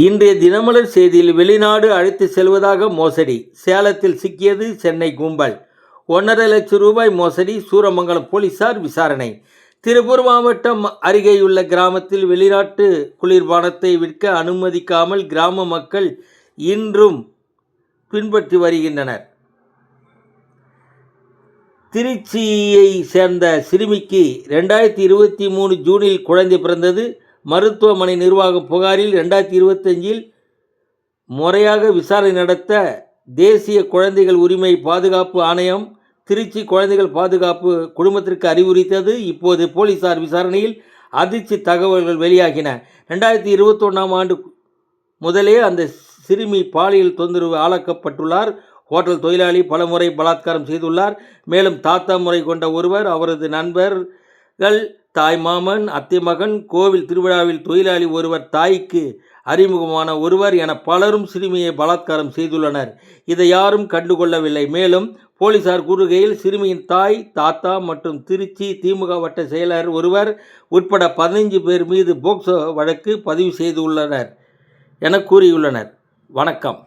இன்றைய தினமலர் செய்தியில் வெளிநாடு அழைத்து செல்வதாக மோசடி, சேலத்தில் சிக்கியது சென்னை கும்பல். 1.5 லட்சம் ரூபாய் மோசடி, சூரமங்கலம் போலீசார் விசாரணை. திருப்பூர் மாவட்டம் அருகேயுள்ள கிராமத்தில் வெளிநாட்டு குளிர்பானத்தை விற்க அனுமதிக்காமல் கிராம மக்கள் இன்றும் பின்பற்றி வருகின்றனர். திருச்சியை சேர்ந்த சிறுமிக்கு 2023 ஜூனில் குழந்தை பிறந்தது. மருத்துவமனை நிர்வாகம் புகாரில் 2025 முறையாக விசாரணை நடத்த தேசிய குழந்தைகள் உரிமை பாதுகாப்பு ஆணையம் திருச்சி குழந்தைகள் பாதுகாப்பு குழுமத்திற்கு அறிவுறுத்தது. இப்போது போலீசார் விசாரணையில் அதிர்ச்சி தகவல்கள் வெளியாகின. 2021 ஆண்டு முதலே அந்த சிறுமி பாலியல் தொந்தரவு ஆளாக்கப்பட்டுள்ளார். ஹோட்டல் தொழிலாளி பலமுறை பலாத்காரம் செய்துள்ளார். மேலும் தாத்தா முறை கொண்ட ஒருவர், அவரது நண்பர்கள், தாய் மாமன், அத்தை மகன், கோவில் திருவிழாவில் தொழிலாளி ஒருவர், தாய்க்கு அறிமுகமான ஒருவர் என பலரும் சிறுமியை பலாத்காரம் செய்துள்ளனர். இதை யாரும் கண்டுகொள்ளவில்லை. மேலும் போலீசார் கூறுகையில் சிறுமியின் தாய், தாத்தா மற்றும் திருச்சி திமுக வட்ட செயலர் ஒருவர் உட்பட 15 பேர் மீது போக்சோ வழக்கு பதிவு செய்துள்ளனர் என கூறியுள்ளனர். வணக்கம்.